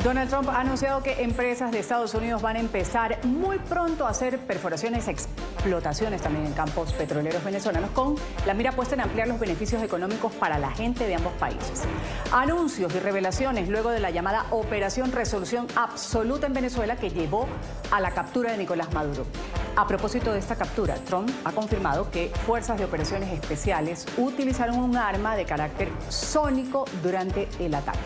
Donald Trump ha anunciado que empresas de Estados Unidos van a empezar muy pronto a hacer perforaciones, explotaciones también en campos petroleros venezolanos, con la mira puesta en ampliar los beneficios económicos para la gente de ambos países. Anuncios y revelaciones luego de la llamada Operación Resolución Absoluta en Venezuela, que llevó a la captura de Nicolás Maduro. A propósito de esta captura, Trump ha confirmado que fuerzas de operaciones especiales utilizaron un arma de carácter sónico durante el ataque.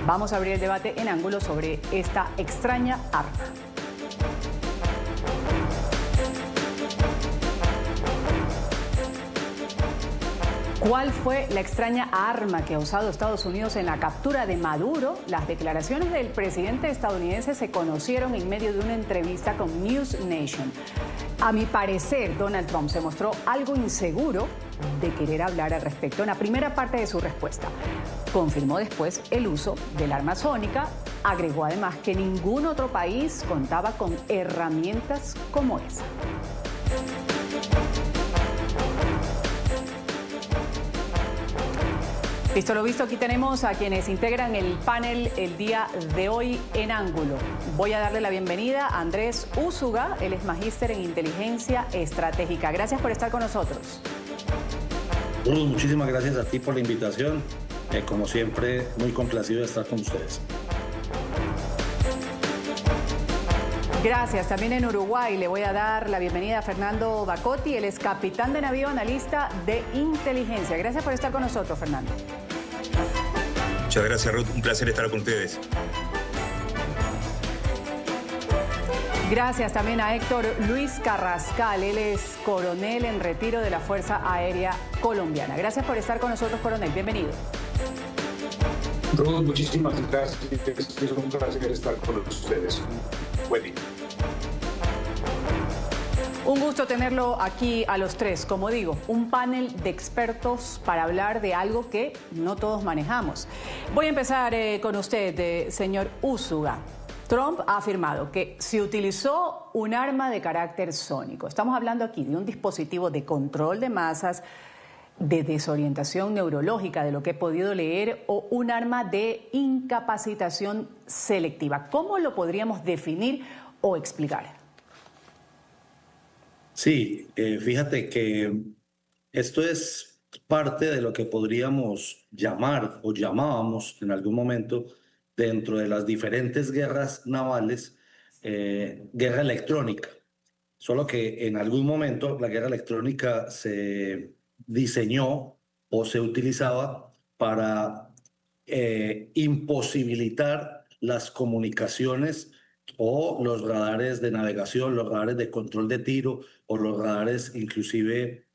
Vamos a abrir el debate en ángulo sobre esta extraña arma. ¿Cuál fue la extraña arma que ha usado Estados Unidos en la captura de Maduro? Las declaraciones del presidente estadounidense se conocieron en medio de una entrevista con News Nation. A mi parecer, Donald Trump se mostró algo inseguro de querer hablar al respecto en la primera parte de su respuesta. Confirmó después el uso del arma sónica. Agregó además que ningún otro país contaba con herramientas como esa. Visto lo visto, aquí tenemos a quienes integran el panel el día de hoy en ángulo. Voy a darle la bienvenida a Andrés Úsuga, él es magíster en inteligencia estratégica. Gracias por estar con nosotros. Muchísimas gracias a ti por la invitación. Como siempre, muy complacido de estar con ustedes. Gracias. También en Uruguay le voy a dar la bienvenida a Fernando Bacotti, él es capitán de navío, analista de inteligencia. Gracias por estar con nosotros, Fernando. Muchas gracias, Ruth. Un placer estar con ustedes. Gracias también a Héctor Luis Carrascal, él es coronel en retiro de la Fuerza Aérea Colombiana. Gracias por estar con nosotros, coronel. Bienvenido. Ruth, muchísimas gracias. Es un placer estar con ustedes. Buen día. Un gusto tenerlo aquí a los tres. Como digo, un panel de expertos para hablar de algo que no todos manejamos. Voy a empezar con usted, señor Úsuga. Trump ha afirmado que se utilizó un arma de carácter sónico. Estamos hablando aquí de un dispositivo de control de masas, de desorientación neurológica, de lo que he podido leer, o un arma de incapacitación selectiva. ¿Cómo lo podríamos definir o explicar? Sí, fíjate que esto es parte de lo que podríamos llamar o llamábamos en algún momento dentro de las diferentes guerras navales, guerra electrónica. Solo que en algún momento la guerra electrónica se diseñó o se utilizaba para imposibilitar las comunicaciones o los radares de navegación, los radares de control de tiro o los radares inclusive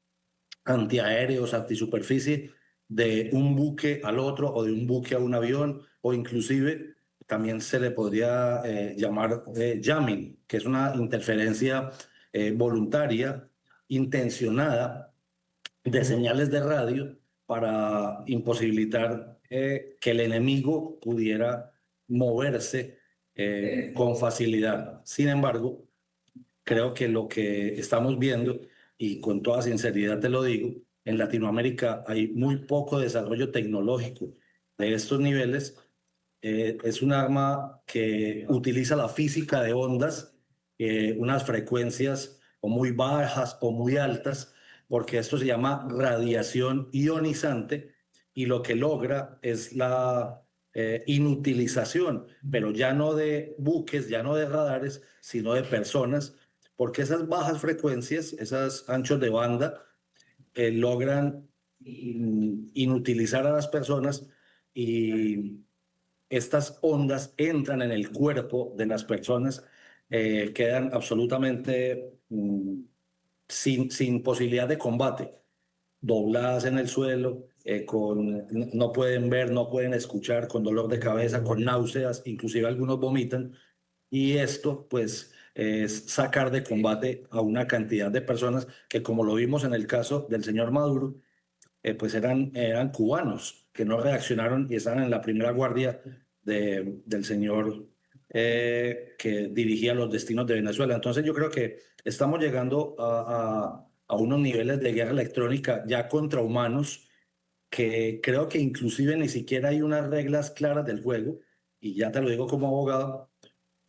antiaéreos, antisuperficie, de un buque al otro o de un buque a un avión, o inclusive también se le podría llamar jamming, que es una interferencia voluntaria, intencionada, de señales de radio para imposibilitar que el enemigo pudiera moverse con facilidad. Sin embargo, creo que lo que estamos viendo, y con toda sinceridad te lo digo, en Latinoamérica hay muy poco desarrollo tecnológico de estos niveles. Es un arma que utiliza la física de ondas, unas frecuencias o muy bajas o muy altas, porque esto se llama radiación ionizante, y lo que logra es la inutilización, pero ya no de buques, ya no de radares, sino de personas, porque esas bajas frecuencias, esos anchos de banda, logran inutilizar a las personas, y estas ondas entran en el cuerpo de las personas, quedan absolutamente sin posibilidad de combate, dobladas en el suelo, no pueden ver, no pueden escuchar, con dolor de cabeza, con náuseas, inclusive algunos vomitan. Y esto, pues, es sacar de combate a una cantidad de personas que, como lo vimos en el caso del señor Maduro, pues eran cubanos que no reaccionaron y estaban en la primera guardia del señor que dirigía los destinos de Venezuela. Entonces yo creo que estamos llegando a unos niveles de guerra electrónica ya contra humanos, que creo que inclusive ni siquiera hay unas reglas claras del juego, y ya te lo digo como abogado,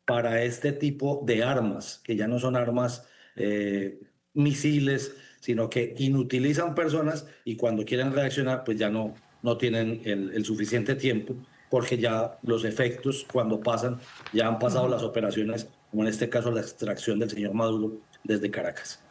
para este tipo de armas, que ya no son armas misiles, sino que inutilizan personas y cuando quieren reaccionar, pues ya no tienen el suficiente tiempo, porque ya los efectos, cuando pasan, ya han pasado las operaciones, como en este caso la extracción del señor Maduro desde Caracas.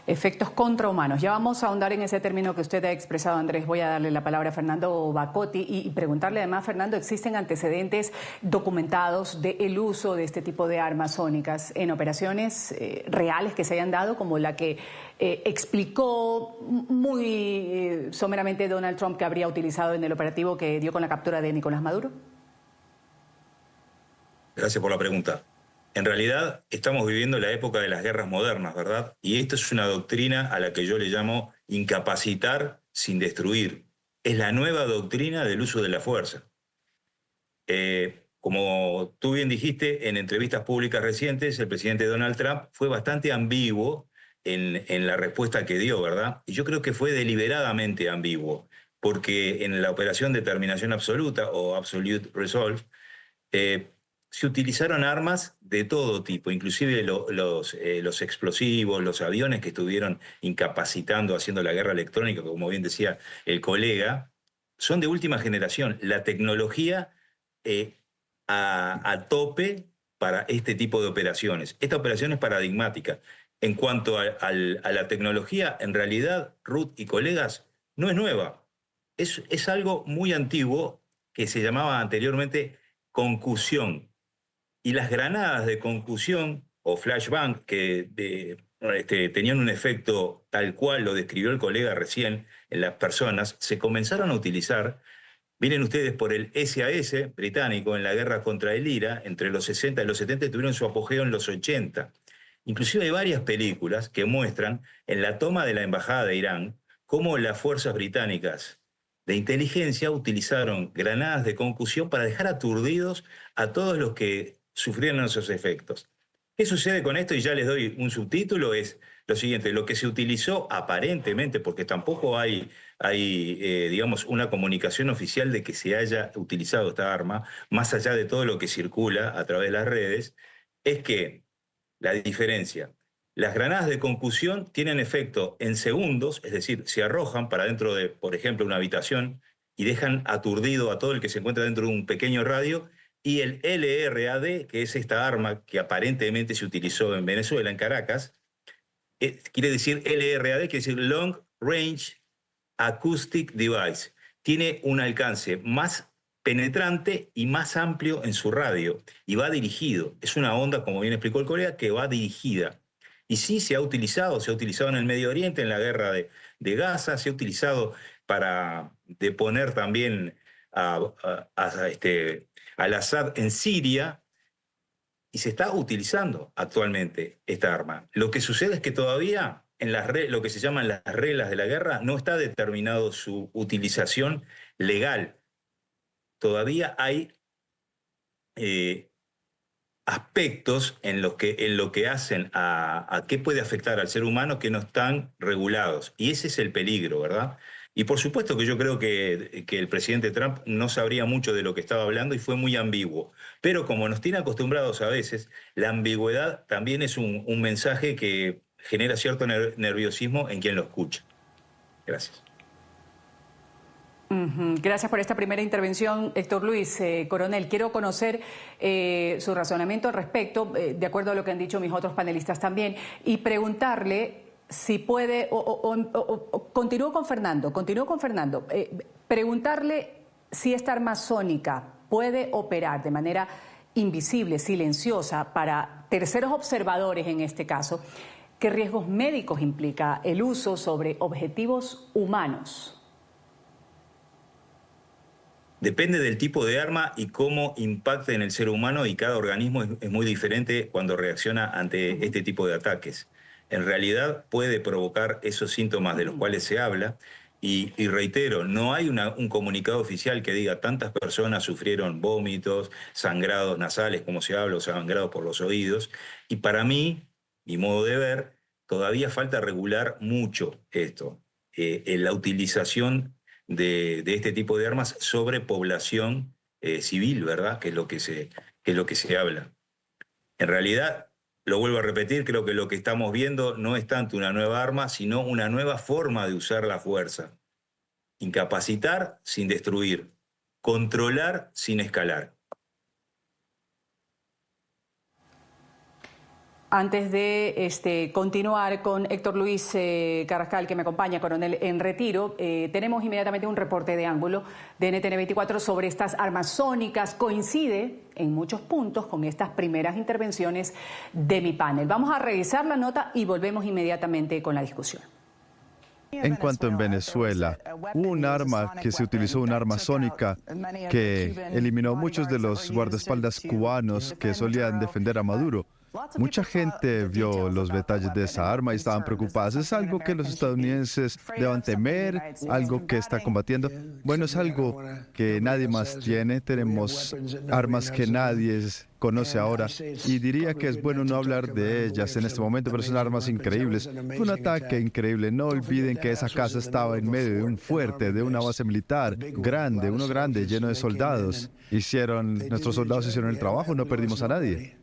Efectos contrahumanos. Ya vamos a ahondar en ese término que usted ha expresado, Andrés. Voy a darle la palabra a Fernando Bacotti y preguntarle además, Fernando, ¿existen antecedentes documentados del uso de este tipo de armas sónicas en operaciones reales que se hayan dado, como la que explicó muy someramente Donald Trump que habría utilizado en el operativo que dio con la captura de Nicolás Maduro? Gracias por la pregunta. En realidad, estamos viviendo la época de las guerras modernas, ¿verdad? Y esto es una doctrina a la que yo le llamo incapacitar sin destruir. Es la nueva doctrina del uso de la fuerza. Como tú bien dijiste, en entrevistas públicas recientes, el presidente Donald Trump fue bastante ambiguo en la respuesta que dio, ¿verdad? Y yo creo que fue deliberadamente ambiguo, porque en la operación de terminación absoluta o Absolute Resolve, se utilizaron armas de todo tipo, inclusive los explosivos, los aviones que estuvieron incapacitando, haciendo la guerra electrónica, como bien decía el colega, son de última generación. La tecnología a tope para este tipo de operaciones. Esta operación es paradigmática. En cuanto a la tecnología, en realidad, Ruth y colegas, no es nueva. Es algo muy antiguo que se llamaba anteriormente concusión. Y las granadas de concusión o flashbang que tenían un efecto tal cual lo describió el colega recién en las personas, se comenzaron a utilizar. Miren ustedes, por el SAS británico en la guerra contra el IRA, entre los 60 y los 70 tuvieron su apogeo en los 80. Inclusive hay varias películas que muestran en la toma de la embajada de Irán cómo las fuerzas británicas de inteligencia utilizaron granadas de concusión para dejar aturdidos a todos los que sufrieron esos efectos. ¿Qué sucede con esto? Y ya les doy un subtítulo, es lo siguiente: lo que se utilizó aparentemente, porque tampoco hay digamos, una comunicación oficial de que se haya utilizado esta arma, más allá de todo lo que circula a través de las redes, es que la diferencia: las granadas de concusión tienen efecto en segundos, es decir, se arrojan para dentro de, por ejemplo, una habitación y dejan aturdido a todo el que se encuentra dentro de un pequeño radio. Y el LRAD, que es esta arma que aparentemente se utilizó en Venezuela, en Caracas, quiere decir LRAD, quiere decir Long Range Acoustic Device. Tiene un alcance más penetrante y más amplio en su radio y va dirigido. Es una onda, como bien explicó el colega, que va dirigida. Y sí se ha utilizado en el Medio Oriente, en la guerra de Gaza, se ha utilizado para deponer también al Assad en Siria, y se está utilizando actualmente esta arma. Lo que sucede es que todavía en lo que se llaman las reglas de la guerra no está determinado su utilización legal. Todavía hay aspectos en lo que hacen a qué puede afectar al ser humano que no están regulados. Y ese es el peligro, ¿verdad? Y por supuesto que yo creo que el presidente Trump no sabría mucho de lo que estaba hablando y fue muy ambiguo. Pero como nos tiene acostumbrados a veces, la ambigüedad también es un mensaje que genera cierto nerviosismo en quien lo escucha. Gracias. Gracias por esta primera intervención, Héctor Luis. Coronel, quiero conocer su razonamiento al respecto, de acuerdo a lo que han dicho mis otros panelistas también, y preguntarle si puede, continúo con Fernando, preguntarle si esta arma sónica puede operar de manera invisible, silenciosa, para terceros observadores en este caso. ¿Qué riesgos médicos implica el uso sobre objetivos humanos? Depende del tipo de arma y cómo impacte en el ser humano, y cada organismo es muy diferente cuando reacciona ante este tipo de ataques. En realidad puede provocar esos síntomas de los cuales se habla y reitero, no hay un comunicado oficial que diga tantas personas sufrieron vómitos, sangrados nasales, como se habla, o sangrados por los oídos. Y para mí, mi modo de ver, todavía falta regular mucho esto. La utilización de este tipo de armas sobre población civil, ¿verdad? Que es lo que se habla. En realidad, lo vuelvo a repetir, creo que lo que estamos viendo no es tanto una nueva arma, sino una nueva forma de usar la fuerza. Incapacitar sin destruir, controlar sin escalar. Antes de continuar con Héctor Luis Carrascal, que me acompaña, coronel en retiro, tenemos inmediatamente un reporte de ángulo de NTN 24 sobre estas armas sónicas. Coincide en muchos puntos con estas primeras intervenciones de mi panel. Vamos a revisar la nota y volvemos inmediatamente con la discusión. En cuanto en Venezuela, hubo un arma que se utilizó, un arma sónica, que eliminó muchos de los guardaespaldas cubanos que solían defender a Maduro. Mucha gente vio los detalles de esa arma y estaban preocupadas. ¿Es algo que los estadounidenses deban temer? ¿Algo que está combatiendo? Bueno, es algo que nadie más tiene. Tenemos armas que nadie conoce ahora. Y diría que es bueno no hablar de ellas en este momento, pero son armas increíbles. Fue un ataque increíble. No olviden que esa casa estaba en medio de un fuerte, de una base militar grande, uno grande, lleno de soldados. Nuestros soldados hicieron el trabajo, no perdimos a nadie.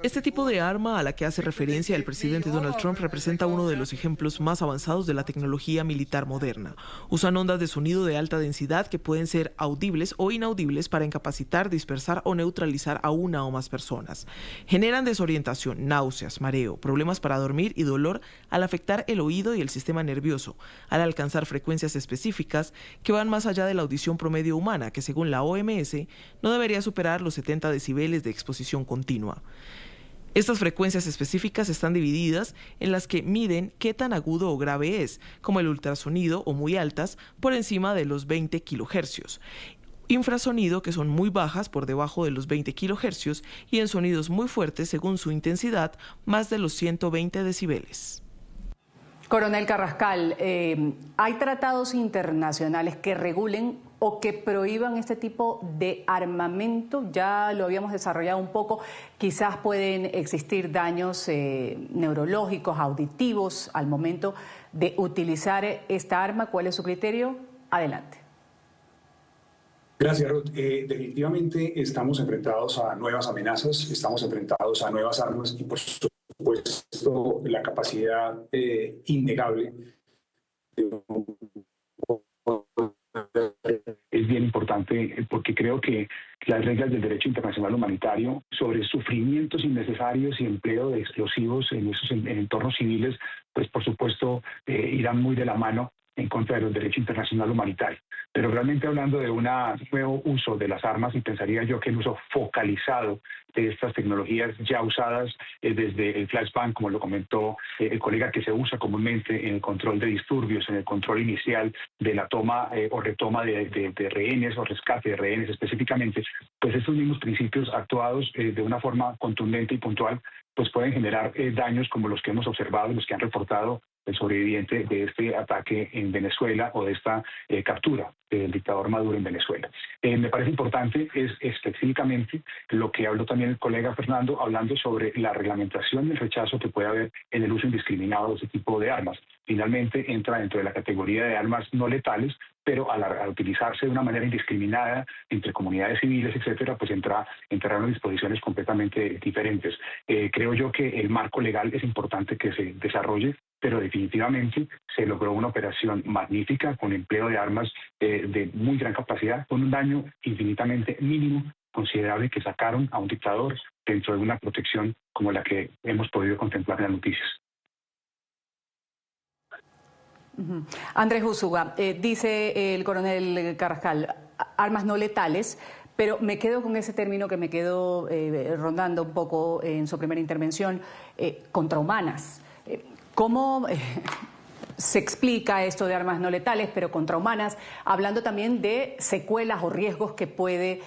Este tipo de arma a la que hace referencia el presidente Donald Trump representa uno de los ejemplos más avanzados de la tecnología militar moderna. Usan ondas de sonido de alta densidad que pueden ser audibles o inaudibles para incapacitar, dispersar o neutralizar a una o más personas. Generan desorientación, náuseas, mareo, problemas para dormir y dolor al afectar el oído y el sistema nervioso, al alcanzar frecuencias específicas que van más allá de la audición promedio humana, que según la OMS no debería superar los 70 decibeles de exposición continua. Estas frecuencias específicas están divididas en las que miden qué tan agudo o grave es, como el ultrasonido o muy altas, por encima de los 20 kilohercios. Infrasonido, que son muy bajas por debajo de los 20 kilohercios, y en sonidos muy fuertes según su intensidad, más de los 120 decibeles. Coronel Carrascal, ¿hay tratados internacionales que regulen o que prohíban este tipo de armamento? Ya lo habíamos desarrollado un poco. Quizás pueden existir daños neurológicos, auditivos al momento de utilizar esta arma. ¿Cuál es su criterio? Adelante. Gracias, Ruth. Definitivamente estamos enfrentados a nuevas amenazas, estamos enfrentados a nuevas armas y, por supuesto, la capacidad innegable es bien importante porque creo que las reglas del derecho internacional humanitario sobre sufrimientos innecesarios y empleo de explosivos en esos entornos civiles, pues por supuesto irán muy de la mano en contra de los derechos internacional humanitario. Pero realmente hablando de un nuevo uso de las armas, y pensaría yo que el uso focalizado de estas tecnologías ya usadas desde el flashbang, como lo comentó el colega, que se usa comúnmente en el control de disturbios, en el control inicial de la toma o retoma de rehenes o rescate de rehenes específicamente, pues estos mismos principios actuados de una forma contundente y puntual, pues pueden generar daños como los que hemos observado, los que han reportado el sobreviviente de este ataque en Venezuela o de esta captura del dictador Maduro en Venezuela. Me parece importante es específicamente lo que habló también el colega Fernando, hablando sobre la reglamentación y el rechazo que puede haber en el uso indiscriminado de este tipo de armas. Finalmente entra dentro de la categoría de armas no letales, pero al utilizarse de una manera indiscriminada entre comunidades civiles, etcétera, pues entrarán en disposiciones completamente diferentes. Creo yo que el marco legal es importante que se desarrolle, pero definitivamente se logró una operación magnífica con empleo de armas de muy gran capacidad, con un daño infinitamente mínimo, considerable, que sacaron a un dictador dentro de una protección como la que hemos podido contemplar en las noticias. Andrés Usuga, dice el coronel Carrascal, armas no letales, pero me quedo con ese término que me quedó rondando un poco en su primera intervención, contrahumanas. ¿Cómo se explica esto de armas no letales, pero contrahumanas, hablando también de secuelas o riesgos que puede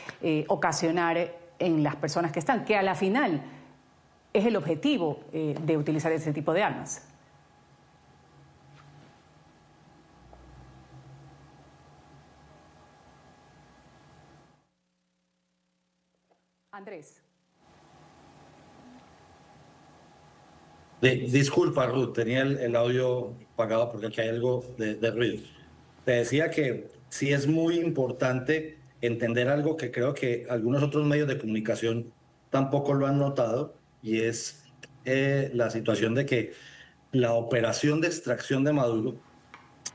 ocasionar en las personas que están, que a la final es el objetivo de utilizar ese tipo de armas? Andrés. Disculpa, Ruth, tenía el audio apagado porque aquí hay algo de ruido. Te decía que sí es muy importante entender algo que creo que algunos otros medios de comunicación tampoco lo han notado, y es la situación de que la operación de extracción de Maduro,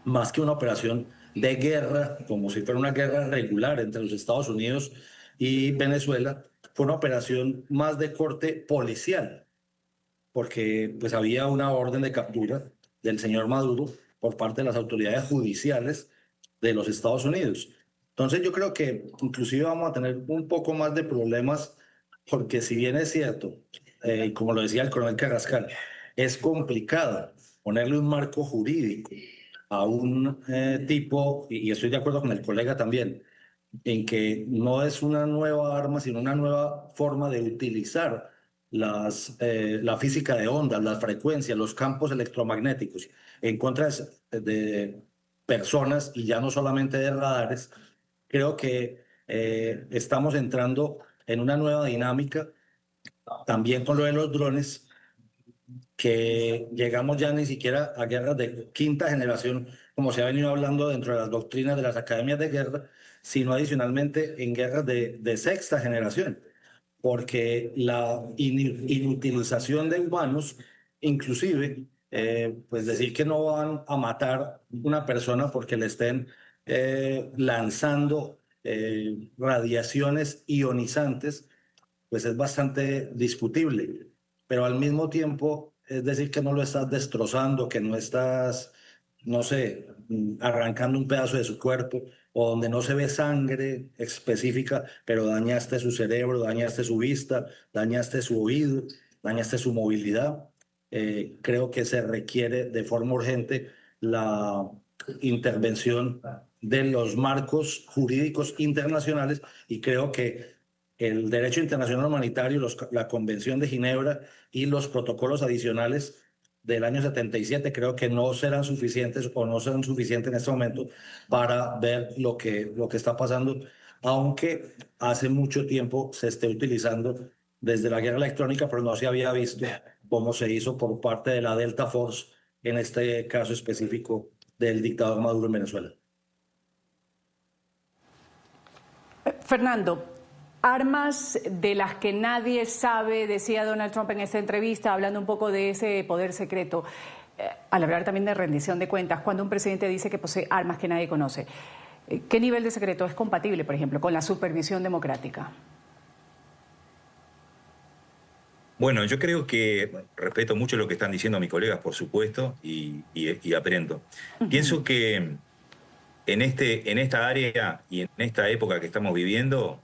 más que una operación de guerra, como si fuera una guerra regular entre los Estados Unidos y Venezuela, fue una operación más de corte policial, porque pues había una orden de captura del señor Maduro por parte de las autoridades judiciales de los Estados Unidos. Entonces yo creo que inclusive vamos a tener un poco más de problemas, porque si bien es cierto, y como lo decía el coronel Carrascal, es complicado ponerle un marco jurídico a un tipo, y estoy de acuerdo con el colega también, en que no es una nueva arma, sino una nueva forma de utilizar la física de ondas, las frecuencias, los campos electromagnéticos en contra de personas, y ya no solamente de radares. Creo que estamos entrando en una nueva dinámica, también con lo de los drones, que llegamos ya ni siquiera a guerras de quinta generación, como se ha venido hablando dentro de las doctrinas de las academias de guerra, sino adicionalmente en guerras de sexta generación, porque la inutilización de humanos, inclusive, pues decir que no van a matar una persona porque le estén lanzando radiaciones ionizantes, pues es bastante discutible, pero al mismo tiempo es decir que no lo estás destrozando, que no estás, no sé, arrancando un pedazo de su cuerpo, o donde no se ve sangre específica, pero dañaste su cerebro, dañaste su vista, dañaste su oído, dañaste su movilidad. Creo que se requiere de forma urgente la intervención de los marcos jurídicos internacionales, y creo que el derecho internacional humanitario, la Convención de Ginebra y los protocolos adicionales del año 77 creo que no serán suficientes, o no serán suficientes en este momento para ver lo que está pasando, aunque hace mucho tiempo se esté utilizando desde la guerra electrónica, pero no se había visto cómo se hizo por parte de la Delta Force, en este caso específico del dictador Maduro en Venezuela. Fernando, armas de las que nadie sabe, decía Donald Trump en esta entrevista, hablando un poco de ese poder secreto, al hablar también de rendición de cuentas, cuando un presidente dice que posee armas que nadie conoce, ¿qué nivel de secreto es compatible, por ejemplo, con la supervisión democrática? Bueno, yo creo que respeto mucho lo que están diciendo mis colegas, por supuesto, y aprendo. Pienso que en esta área y en esta época que estamos viviendo,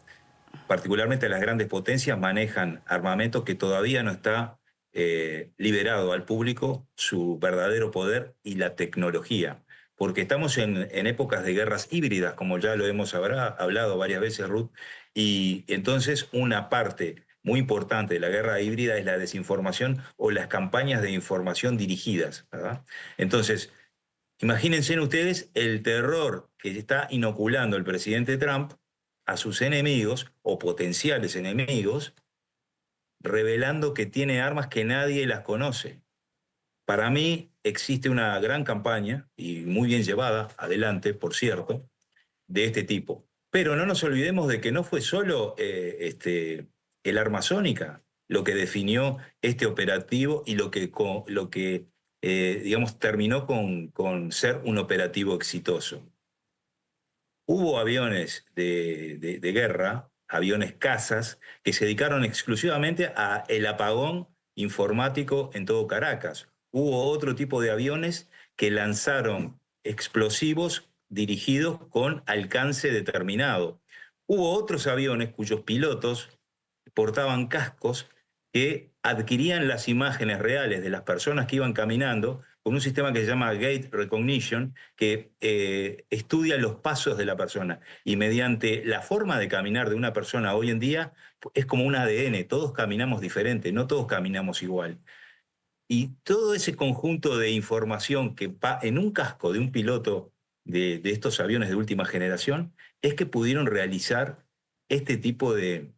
particularmente las grandes potencias manejan armamento que todavía no está liberado al público, su verdadero poder y la tecnología. Porque estamos en épocas de guerras híbridas, como ya lo hemos hablado varias veces, Ruth, y entonces una parte muy importante de la guerra híbrida es la desinformación o las campañas de información dirigidas, ¿verdad? Entonces, imagínense ustedes el terror que está inoculando el presidente Trump a sus enemigos o potenciales enemigos, revelando que tiene armas que nadie las conoce. Para mí existe una gran campaña, y muy bien llevada adelante, por cierto, de este tipo. Pero no nos olvidemos de que no fue solo el arma sónica lo que definió este operativo y lo que digamos, terminó con ser un operativo exitoso. Hubo aviones de guerra, aviones cazas, que se dedicaron exclusivamente al apagón informático en todo Caracas. Hubo otro tipo de aviones que lanzaron explosivos dirigidos con alcance determinado. Hubo otros aviones cuyos pilotos portaban cascos que adquirían las imágenes reales de las personas que iban caminando con un sistema que se llama Gait Recognition, que estudia los pasos de la persona. Y mediante la forma de caminar de una persona hoy en día, es como un ADN, todos caminamos diferente, no todos caminamos igual. Y todo ese conjunto de información que va en un casco de un piloto de estos aviones de última generación, es que pudieron realizar este tipo de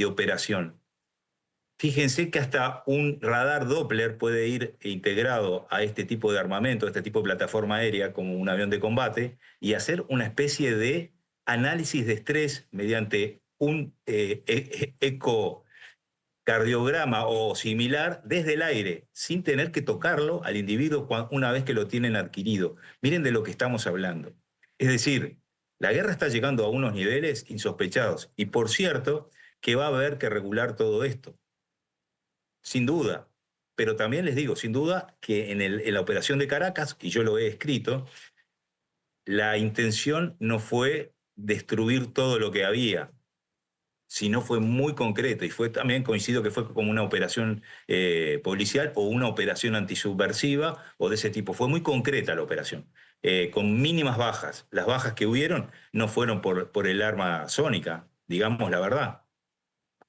operación. Fíjense que hasta un radar Doppler puede ir integrado a este tipo de armamento, a este tipo de plataforma aérea como un avión de combate y hacer una especie de análisis de estrés mediante un ecocardiograma o similar desde el aire, sin tener que tocarlo al individuo una vez que lo tienen adquirido. Miren de lo que estamos hablando. Es decir, la guerra está llegando a unos niveles insospechados y por cierto que va a haber que regular todo esto. Sin duda, pero también les digo, sin duda, que en la operación de Caracas, y yo lo he escrito, la intención no fue destruir todo lo que había, sino fue muy concreto, y fue también, coincido que fue como una operación policial o una operación antisubversiva o de ese tipo. Fue muy concreta la operación, con mínimas bajas. Las bajas que hubieron no fueron por el arma sónica, digamos la verdad.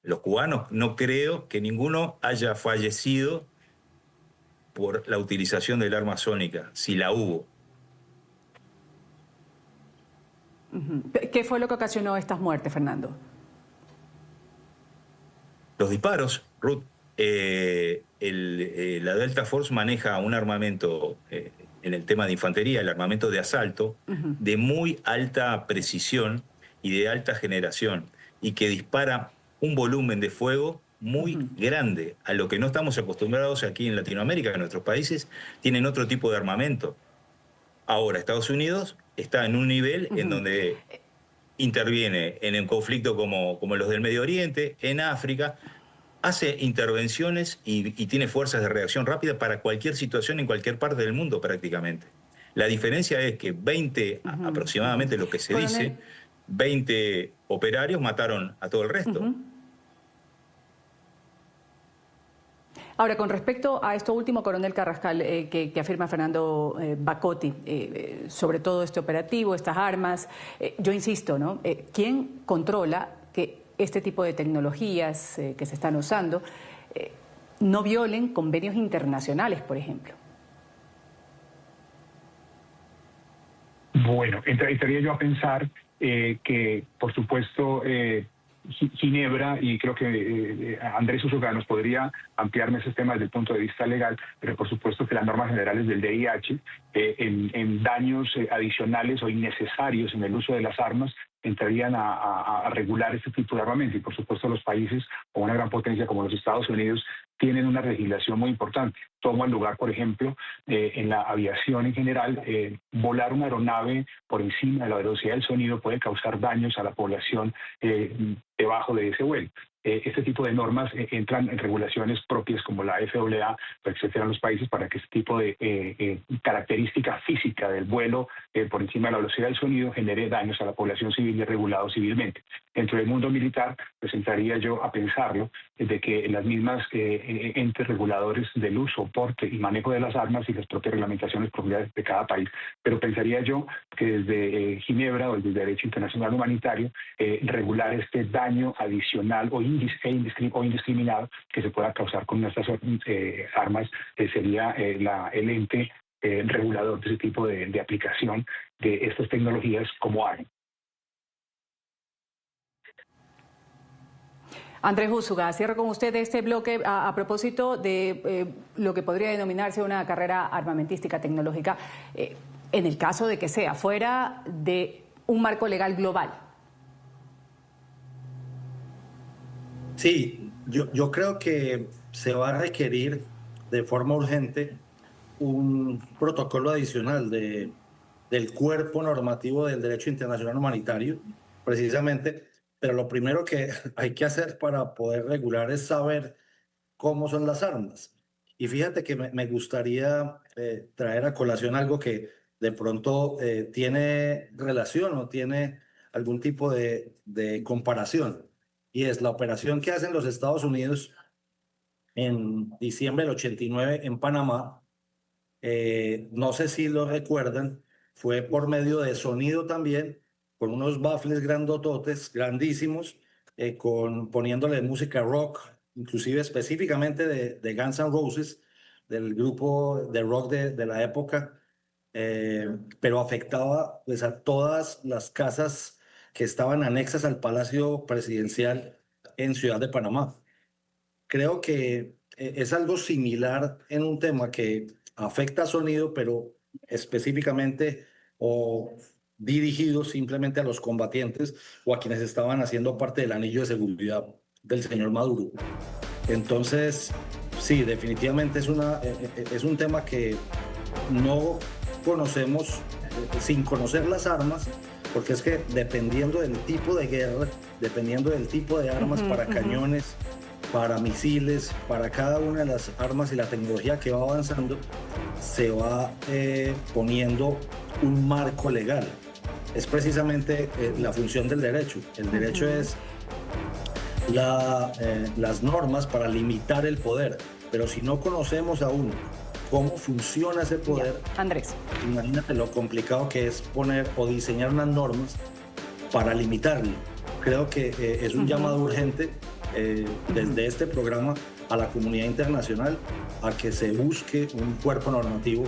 Los cubanos no creo que ninguno haya fallecido por la utilización del arma sónica, si la hubo. ¿Qué fue lo que ocasionó estas muertes, Fernando? Los disparos, Ruth. La Delta Force maneja un armamento en el tema de infantería, el armamento de asalto, de muy alta precisión y de alta generación, y que dispara un volumen de fuego muy grande, a lo que no estamos acostumbrados aquí en Latinoamérica, que nuestros países tienen otro tipo de armamento. Ahora, Estados Unidos está en un nivel en donde interviene en un conflicto como los del Medio Oriente, en África, hace intervenciones y tiene fuerzas de reacción rápida para cualquier situación en cualquier parte del mundo prácticamente. La diferencia es que 20, aproximadamente lo que se dice, 20 operarios mataron a todo el resto. Ahora, con respecto a esto último, coronel Carrascal, que afirma Fernando Bacotti, sobre todo este operativo, estas armas, yo insisto, ¿no? ¿Quién controla que este tipo de tecnologías que se están usando no violen convenios internacionales, por ejemplo? Bueno, entraría yo a pensar que, por supuesto, Ginebra, y creo que Andrés Usuga nos podría ampliarme ese tema desde el punto de vista legal, pero por supuesto que las normas generales del DIH en daños adicionales o innecesarios en el uso de las armas entrarían a regular este tipo de armamento. Y por supuesto los países con una gran potencia como los Estados Unidos tienen una legislación muy importante. Tomo el lugar, por ejemplo, en la aviación en general, volar una aeronave por encima de la velocidad del sonido puede causar daños a la población debajo de ese vuelo. Este tipo de normas entran en regulaciones propias como la FAA, etcétera, en los países para que este tipo de característica física del vuelo por encima de la velocidad del sonido genere daños a la población civil y regulado civilmente. Dentro del mundo militar, pues entraría yo a pensarlo, de que las mismas entes reguladores del uso, porte y manejo de las armas y las propias reglamentaciones propias de cada país, pero pensaría yo que desde Ginebra o desde el Derecho Internacional Humanitario, regular este daño adicional o indiscriminado que se pueda causar con estas armas sería el ente regulador de ese tipo de aplicación de estas tecnologías como ARM. Andrés Usuga, cierro con usted este bloque a propósito de lo que podría denominarse una carrera armamentística tecnológica, en el caso de que sea fuera de un marco legal global. Sí, yo creo que se va a requerir de forma urgente un protocolo adicional del cuerpo normativo del derecho internacional humanitario, precisamente, pero lo primero que hay que hacer para poder regular es saber cómo son las armas. Y fíjate que me gustaría traer a colación algo que de pronto tiene relación o tiene algún tipo de comparación, y es la operación que hacen los Estados Unidos en diciembre del 89 en Panamá. No sé si lo recuerdan, fue por medio de sonido también, con unos baffles grandototes, grandísimos, poniéndole música rock, inclusive específicamente de Guns N' Roses, del grupo de rock de la época, pero afectaba pues, a todas las casas que estaban anexas al Palacio Presidencial en Ciudad de Panamá. creo que es algo similar en un tema que afecta a sonido, pero específicamente o dirigido simplemente a los combatientes o a quienes estaban haciendo parte del anillo de seguridad del señor Maduro. Entonces, sí, definitivamente es un tema que no conocemos sin conocer las armas, porque es que dependiendo del tipo de guerra, dependiendo del tipo de armas para cañones, para misiles, para cada una de las armas y la tecnología que va avanzando, se va poniendo un marco legal. Es precisamente la función del derecho. El derecho es las normas para limitar el poder, pero si no conocemos aún cómo funciona ese poder, Andrés, imagínate lo complicado que es poner o diseñar unas normas para limitarlo. Creo que es un llamado urgente desde este programa a la comunidad internacional a que se busque un cuerpo normativo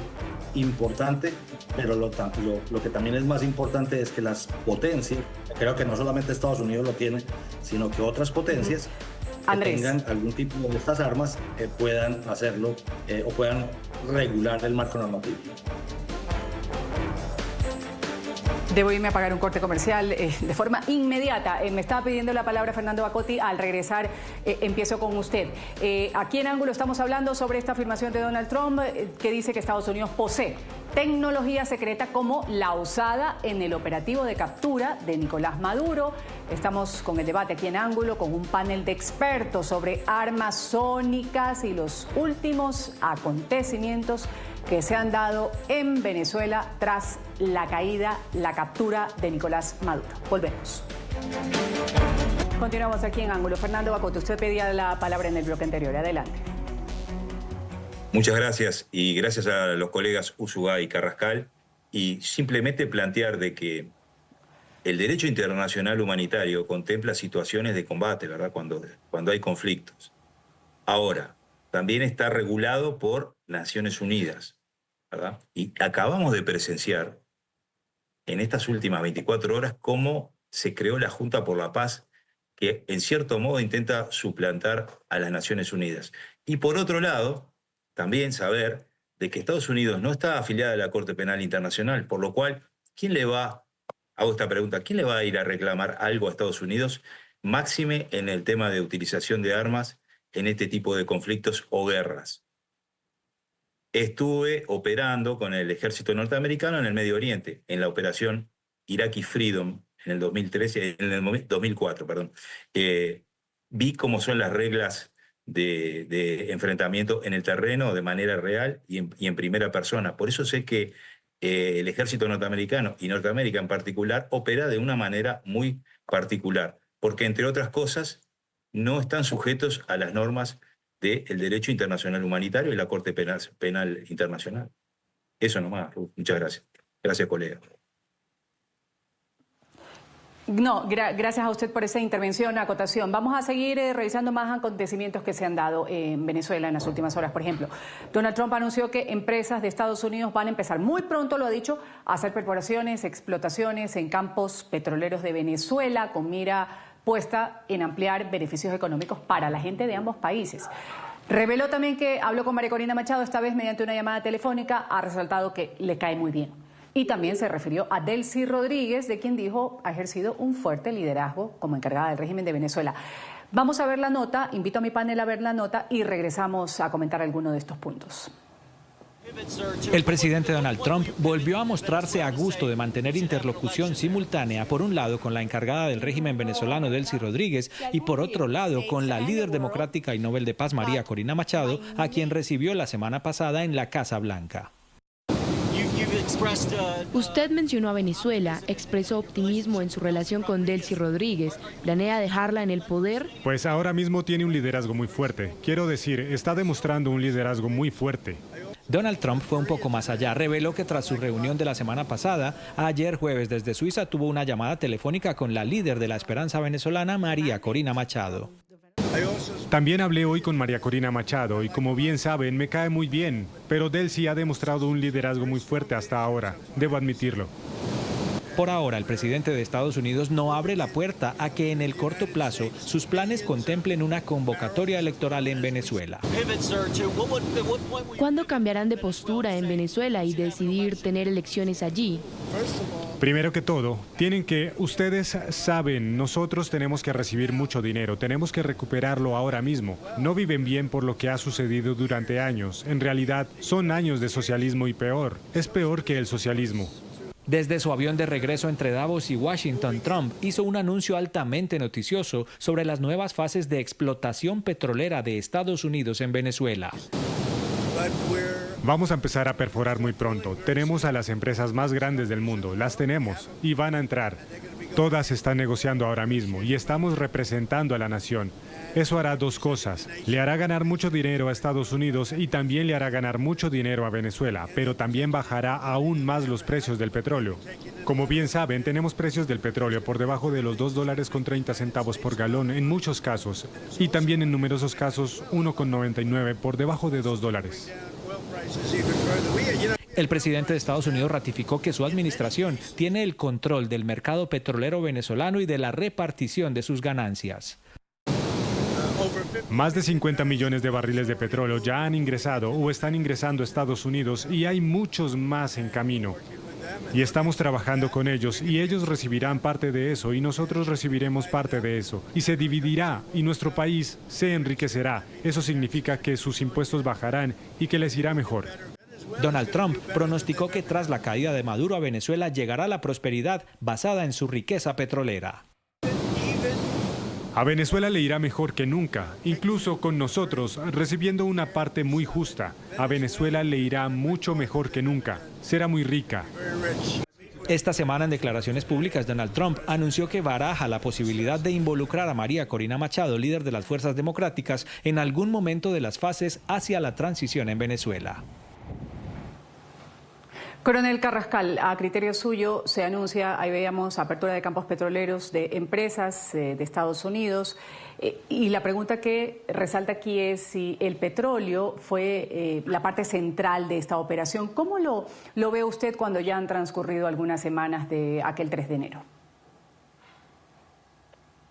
importante, pero lo que también es más importante es que las potencias, creo que no solamente Estados Unidos lo tiene, sino que otras potencias que tengan algún tipo de estas armas puedan hacerlo o puedan regular el marco normativo. Debo irme a pagar un corte comercial de forma inmediata. Me estaba pidiendo la palabra Fernando Bacotti. Al regresar, empiezo con usted. Aquí en Ángulo estamos hablando sobre esta afirmación de Donald Trump que dice que Estados Unidos posee tecnología secreta como la usada en el operativo de captura de Nicolás Maduro. Estamos con el debate aquí en Ángulo con un panel de expertos sobre armas sónicas y los últimos acontecimientos que se han dado en Venezuela tras la caída, la captura de Nicolás Maduro. Volvemos. Continuamos aquí en Ángulo. Fernando Bacotti, usted pedía la palabra en el bloque anterior. Adelante. Muchas gracias y gracias a los colegas Usugay y Carrascal. Y simplemente plantear de que el derecho internacional humanitario contempla situaciones de combate, ¿verdad? Cuando hay conflictos. Ahora, también está regulado por Naciones Unidas, ¿verdad? Y acabamos de presenciar en estas últimas 24 horas cómo se creó la Junta por la Paz, que en cierto modo intenta suplantar a las Naciones Unidas. Y por otro lado, también saber de que Estados Unidos no está afiliada a la Corte Penal Internacional, por lo cual, hago esta pregunta, ¿quién le va a ir a reclamar algo a Estados Unidos, máxime en el tema de utilización de armas en este tipo de conflictos o guerras? Estuve operando con el ejército norteamericano en el Medio Oriente, en la operación Iraqi Freedom en el 2004, perdón. Vi cómo son las reglas de enfrentamiento en el terreno de manera real y en primera persona. Por eso sé que el ejército norteamericano y Norteamérica en particular opera de una manera muy particular, porque entre otras cosas no están sujetos a las normas del derecho internacional humanitario y la Corte Penal Internacional. Eso nomás, Ruth. Muchas gracias. Gracias, colega. No, gracias a usted por esa intervención, acotación. Vamos a seguir revisando más acontecimientos que se han dado en Venezuela en las últimas horas. Por ejemplo, Donald Trump anunció que empresas de Estados Unidos van a empezar muy pronto, lo ha dicho, a hacer perforaciones, explotaciones en campos petroleros de Venezuela con mira puesta en ampliar beneficios económicos para la gente de ambos países. Reveló también que habló con María Corina Machado, esta vez mediante una llamada telefónica, ha resaltado que le cae muy bien. Y también se refirió a Delcy Rodríguez, de quien dijo ha ejercido un fuerte liderazgo como encargada del régimen de Venezuela. Vamos a ver la nota, invito a mi panel a ver la nota y regresamos a comentar alguno de estos puntos. El presidente Donald Trump volvió a mostrarse a gusto de mantener interlocución simultánea, por un lado con la encargada del régimen venezolano Delcy Rodríguez y por otro lado con la líder democrática y Nobel de Paz María Corina Machado, a quien recibió la semana pasada en la Casa Blanca. Usted mencionó a Venezuela, expresó optimismo en su relación con Delcy Rodríguez. ¿Planea dejarla en el poder? Pues ahora mismo tiene un liderazgo muy fuerte. Quiero decir, está demostrando un liderazgo muy fuerte. Donald Trump fue un poco más allá. Reveló que tras su reunión de la semana pasada, ayer jueves desde Suiza, tuvo una llamada telefónica con la líder de la esperanza venezolana, María Corina Machado. También hablé hoy con María Corina Machado y como bien saben, me cae muy bien, pero Delcy ha demostrado un liderazgo muy fuerte hasta ahora, debo admitirlo. Por ahora, el presidente de Estados Unidos no abre la puerta a que en el corto plazo sus planes contemplen una convocatoria electoral en Venezuela. ¿Cuándo cambiarán de postura en Venezuela y decidir tener elecciones allí? Primero que todo, ustedes saben, nosotros tenemos que recibir mucho dinero, tenemos que recuperarlo ahora mismo. No viven bien por lo que ha sucedido durante años. En realidad, son años de socialismo y peor. Es peor que el socialismo. Desde su avión de regreso entre Davos y Washington, Trump hizo un anuncio altamente noticioso sobre las nuevas fases de explotación petrolera de Estados Unidos en Venezuela. Vamos a empezar a perforar muy pronto. Tenemos a las empresas más grandes del mundo, las tenemos y van a entrar. Todas están negociando ahora mismo y estamos representando a la nación. Eso hará dos cosas. Le hará ganar mucho dinero a Estados Unidos y también le hará ganar mucho dinero a Venezuela, pero también bajará aún más los precios del petróleo. Como bien saben, tenemos precios del petróleo por debajo de los $2.30 por galón en muchos casos y también en numerosos casos 1,99 por debajo de $2. El presidente de Estados Unidos ratificó que su administración tiene el control del mercado petrolero venezolano y de la repartición de sus ganancias. Más de 50 millones de barriles de petróleo ya han ingresado o están ingresando a Estados Unidos y hay muchos más en camino. Y estamos trabajando con ellos y ellos recibirán parte de eso y nosotros recibiremos parte de eso. Y se dividirá y nuestro país se enriquecerá. Eso significa que sus impuestos bajarán y que les irá mejor. Donald Trump pronosticó que tras la caída de Maduro a Venezuela llegará la prosperidad basada en su riqueza petrolera. A Venezuela le irá mejor que nunca, incluso con nosotros recibiendo una parte muy justa. A Venezuela le irá mucho mejor que nunca. Será muy rica. Esta semana en declaraciones públicas, Donald Trump anunció que baraja la posibilidad de involucrar a María Corina Machado, líder de las Fuerzas Democráticas, en algún momento de las fases hacia la transición en Venezuela. Coronel Carrascal, a criterio suyo se anuncia, ahí veíamos apertura de campos petroleros de empresas de Estados Unidos y la pregunta que resalta aquí es si el petróleo fue la parte central de esta operación. ¿Cómo lo ve usted cuando ya han transcurrido algunas semanas de aquel 3 de enero?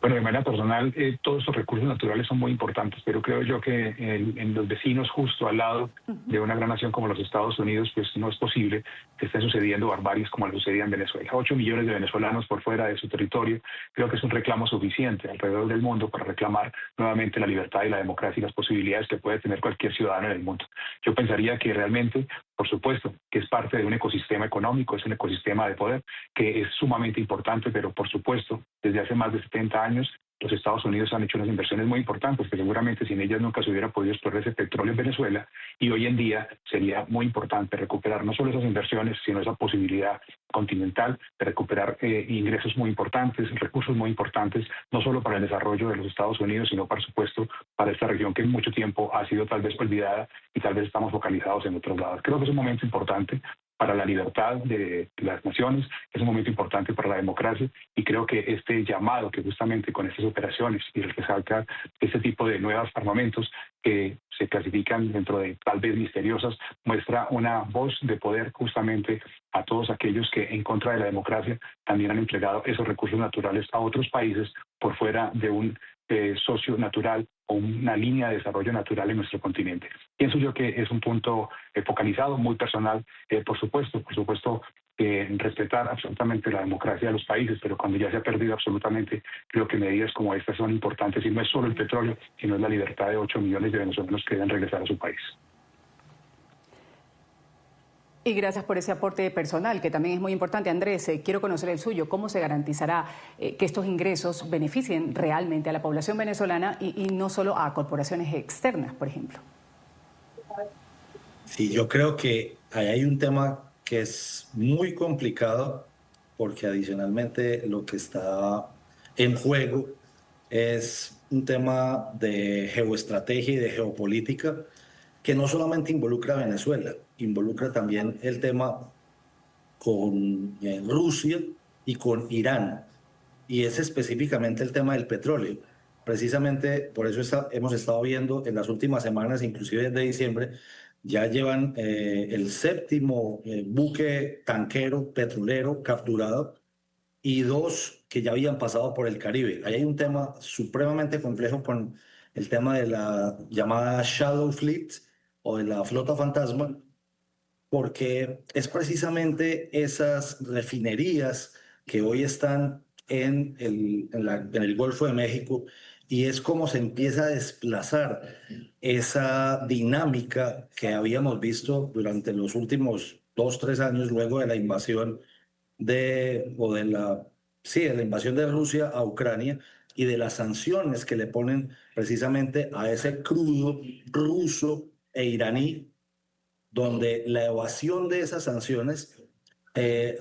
Bueno, de manera personal, todos estos recursos naturales son muy importantes, pero creo yo que en los vecinos justo al lado de una gran nación como los Estados Unidos, pues no es posible que estén sucediendo barbaries como lo sucedía en Venezuela. 8 millones de venezolanos por fuera de su territorio, creo que es un reclamo suficiente alrededor del mundo para reclamar nuevamente la libertad y la democracia y las posibilidades que puede tener cualquier ciudadano en el mundo. Yo pensaría que realmente, por supuesto, que es parte de un ecosistema económico, es un ecosistema de poder que es sumamente importante, pero por supuesto, desde hace más de 70 años, los Estados Unidos han hecho unas inversiones muy importantes que seguramente sin ellas nunca se hubiera podido explorar ese petróleo en Venezuela y hoy en día sería muy importante recuperar no solo esas inversiones, sino esa posibilidad continental de recuperar ingresos muy importantes, recursos muy importantes, no solo para el desarrollo de los Estados Unidos, sino por supuesto para esta región que en mucho tiempo ha sido tal vez olvidada y tal vez estamos focalizados en otros lados. Creo que es un momento importante para la libertad de las naciones, es un momento importante para la democracia y creo que este llamado que justamente con estas operaciones y resaltar este tipo de nuevos armamentos que se clasifican dentro de tal vez misteriosas, muestra una voz de poder justamente a todos aquellos que en contra de la democracia también han entregado esos recursos naturales a otros países por fuera de un socio natural o una línea de desarrollo natural en nuestro continente. Pienso yo que es un punto focalizado, muy personal, por supuesto, respetar absolutamente la democracia de los países, pero cuando ya se ha perdido absolutamente, creo que medidas como estas son importantes y no es solo el petróleo, sino es la libertad de 8 millones de venezolanos que deben regresar a su país. Y gracias por ese aporte personal, que también es muy importante. Andrés, quiero conocer el suyo. ¿Cómo se garantizará que estos ingresos beneficien realmente a la población venezolana y no solo a corporaciones externas, por ejemplo? Sí, yo creo que ahí hay un tema que es muy complicado porque adicionalmente lo que está en juego es un tema de geoestrategia y de geopolítica que no solamente involucra a Venezuela, involucra también el tema con Rusia y con Irán, y es específicamente el tema del petróleo. Precisamente por eso hemos estado viendo en las últimas semanas, inclusive desde diciembre, ya llevan el 7º buque tanquero petrolero capturado y 2 que ya habían pasado por el Caribe. Ahí hay un tema supremamente complejo con el tema de la llamada Shadow Fleet o de la flota fantasma, porque es precisamente esas refinerías que hoy están en el Golfo de México, y es como se empieza a desplazar esa dinámica que habíamos visto durante los últimos 2, 3 años luego de la invasión de la invasión de Rusia a Ucrania y de las sanciones que le ponen precisamente a ese crudo ruso e iraní, donde la evasión de esas sanciones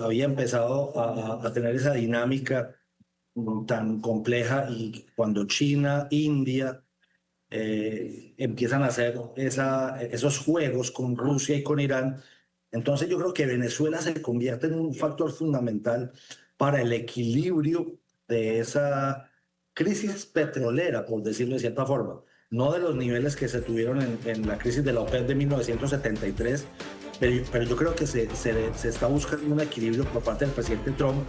había empezado a tener esa dinámica tan compleja, y cuando China, India empiezan a hacer esos juegos con Rusia y con Irán, entonces yo creo que Venezuela se convierte en un factor fundamental para el equilibrio de esa crisis petrolera, por decirlo de cierta forma. No de los niveles que se tuvieron en la crisis de la OPEP de 1973, pero yo creo que se está buscando un equilibrio por parte del presidente Trump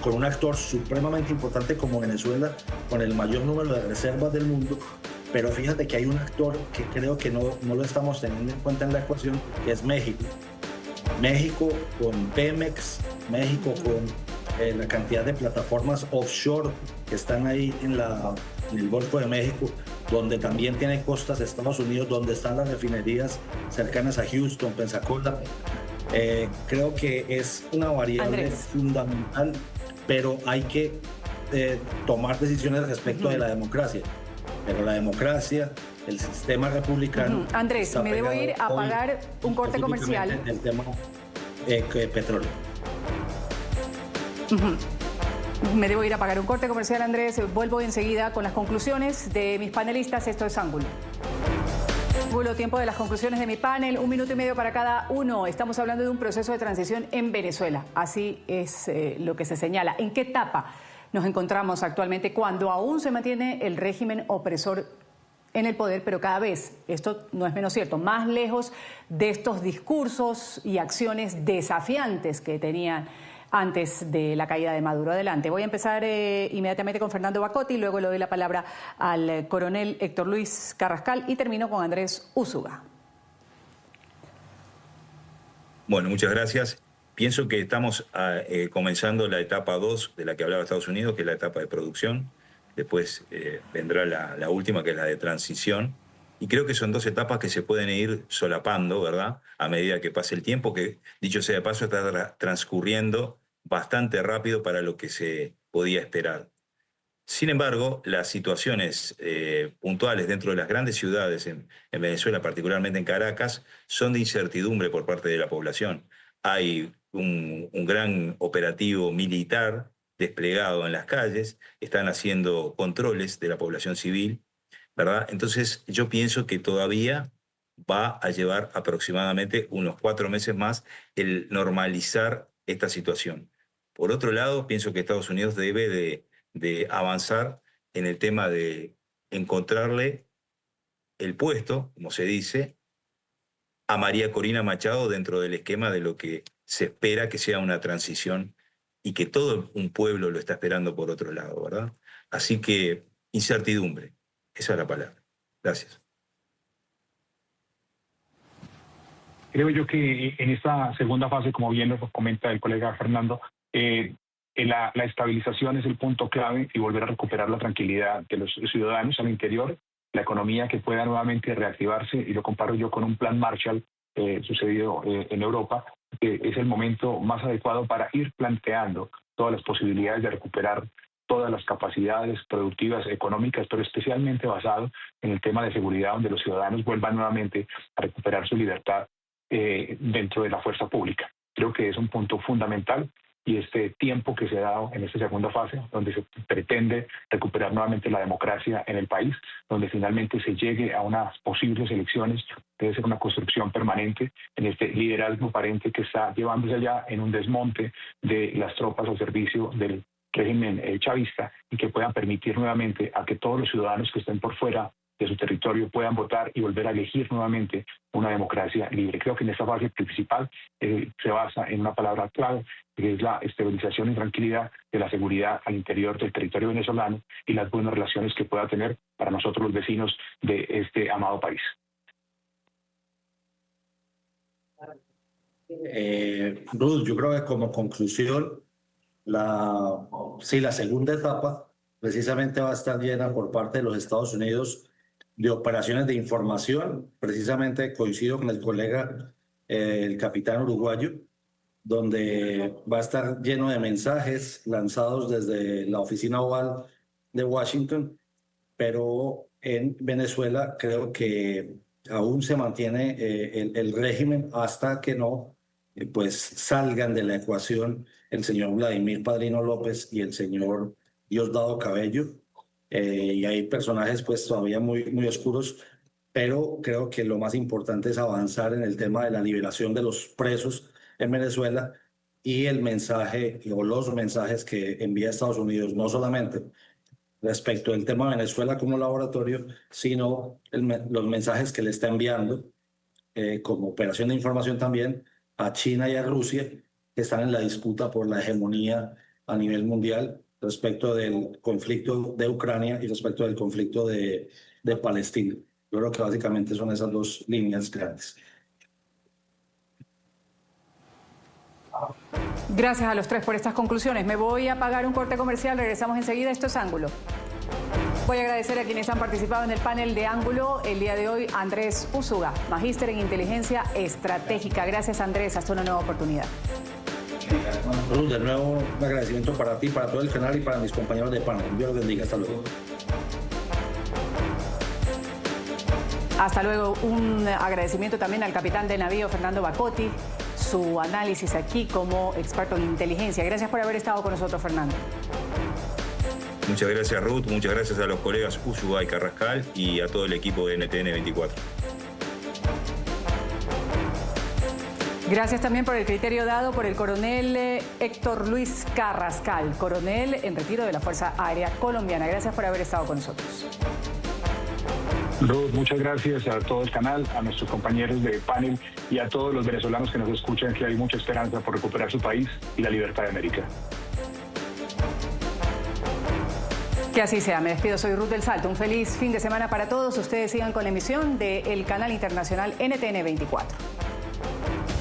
con un actor supremamente importante como Venezuela, con el mayor número de reservas del mundo. Pero fíjate que hay un actor que creo que no lo estamos teniendo en cuenta en la ecuación, que es México. México con Pemex, México con la cantidad de plataformas offshore que están ahí en el Golfo de México, donde también tiene costas Estados Unidos, donde están las refinerías cercanas a Houston, Pensacola. Creo que es una variable fundamental, pero hay que tomar decisiones respecto de la democracia. Pero la democracia, el sistema republicano... Andrés, me debo ir a pagar un corte comercial. El tema petróleo. Me debo ir a pagar un corte comercial, Andrés. Vuelvo enseguida con las conclusiones de mis panelistas. Esto es Ángulo. Tiempo de las conclusiones de mi panel, 1 minuto y medio para cada uno. Estamos hablando de un proceso de transición en Venezuela. Así es lo que se señala. ¿En qué etapa nos encontramos actualmente cuando aún se mantiene el régimen opresor en el poder, pero cada vez, esto no es menos cierto, más lejos de estos discursos y acciones desafiantes que tenían antes de la caída de Maduro? Adelante. Voy a empezar inmediatamente con Fernando Bacotti, luego le doy la palabra al coronel Héctor Luis Carrascal y termino con Andrés Úsuga. Bueno, muchas gracias. Pienso que estamos comenzando la etapa 2 de la que hablaba Estados Unidos, que es la etapa de producción. Después vendrá la última, que es la de transición. Y creo que son 2 etapas que se pueden ir solapando, ¿verdad? A medida que pase el tiempo, que, dicho sea de paso, está transcurriendo bastante rápido para lo que se podía esperar. Sin embargo, las situaciones puntuales dentro de las grandes ciudades en Venezuela, particularmente en Caracas, son de incertidumbre por parte de la población. Hay un gran operativo militar desplegado en las calles, están haciendo controles de la población civil, ¿verdad? Entonces yo pienso que todavía va a llevar aproximadamente unos 4 meses más el normalizar esta situación. Por otro lado, pienso que Estados Unidos debe de avanzar en el tema de encontrarle el puesto, como se dice, a María Corina Machado dentro del esquema de lo que se espera que sea una transición y que todo un pueblo lo está esperando por otro lado, ¿verdad? Así que incertidumbre, esa es la palabra. Gracias. Creo yo que en esta segunda fase, como bien lo comenta el colega Fernando, la estabilización es el punto clave y volver a recuperar la tranquilidad de los ciudadanos al interior, la economía que pueda nuevamente reactivarse, y lo comparo yo con un plan Marshall sucedido en Europa, que es el momento más adecuado para ir planteando todas las posibilidades de recuperar todas las capacidades productivas, económicas, pero especialmente basado en el tema de seguridad, donde los ciudadanos vuelvan nuevamente a recuperar su libertad dentro de la fuerza pública. Creo que es un punto fundamental, y este tiempo que se ha dado en esta segunda fase, donde se pretende recuperar nuevamente la democracia en el país, donde finalmente se llegue a unas posibles elecciones, debe ser una construcción permanente en este liderazgo aparente que está llevándose ya en un desmonte de las tropas al servicio del régimen chavista, y que puedan permitir nuevamente a que todos los ciudadanos que estén por fuera de su territorio puedan votar y volver a elegir nuevamente una democracia libre. Creo que en esta fase principal se basa en una palabra clave, que es la estabilización y tranquilidad de la seguridad al interior del territorio venezolano y las buenas relaciones que pueda tener para nosotros los vecinos de este amado país. Ruth, yo creo que como conclusión, la segunda etapa precisamente va a estar llena por parte de los Estados Unidos de operaciones de información. Precisamente coincido con el colega, el capitán uruguayo, donde va a estar lleno de mensajes lanzados desde la oficina oval de Washington, pero en Venezuela creo que aún se mantiene el régimen hasta que no pues salgan de la ecuación el señor Vladimir Padrino López y el señor Diosdado Cabello, y hay personajes pues todavía muy oscuros, pero creo que lo más importante es avanzar en el tema de la liberación de los presos en Venezuela y el mensaje o los mensajes que envía Estados Unidos, no solamente respecto del tema de Venezuela como laboratorio, sino los mensajes que le está enviando como operación de información también a China y a Rusia, que están en la disputa por la hegemonía a nivel mundial respecto del conflicto de Ucrania y respecto del conflicto de Palestina. Yo creo que básicamente son esas dos líneas grandes. Gracias a los tres por estas conclusiones. Me voy a pagar un corte comercial, regresamos enseguida. Esto es Ángulo. Voy a agradecer a quienes han participado en el panel de Ángulo el día de hoy. Andrés Úsuga, magíster en inteligencia estratégica. Gracias, Andrés. Hasta una nueva oportunidad. Ruth, de nuevo un agradecimiento para ti, para todo el canal y para mis compañeros de panel. Dios los bendiga. Hasta luego. Hasta luego. Un agradecimiento también al capitán de navío, Fernando Bacotti, su análisis aquí como experto en inteligencia. Gracias por haber estado con nosotros, Fernando. Muchas gracias, Ruth. Muchas gracias a los colegas Úsuga y Carrascal y a todo el equipo de NTN 24. Gracias también por el criterio dado por el coronel Héctor Luis Carrascal, coronel en retiro de la Fuerza Aérea Colombiana. Gracias por haber estado con nosotros. Ruth, muchas gracias a todo el canal, a nuestros compañeros de panel y a todos los venezolanos que nos escuchan, que hay mucha esperanza por recuperar su país y la libertad de América. Que así sea. Me despido. Soy Ruth del Salto. Un feliz fin de semana para todos. Ustedes sigan con la emisión del canal internacional NTN 24.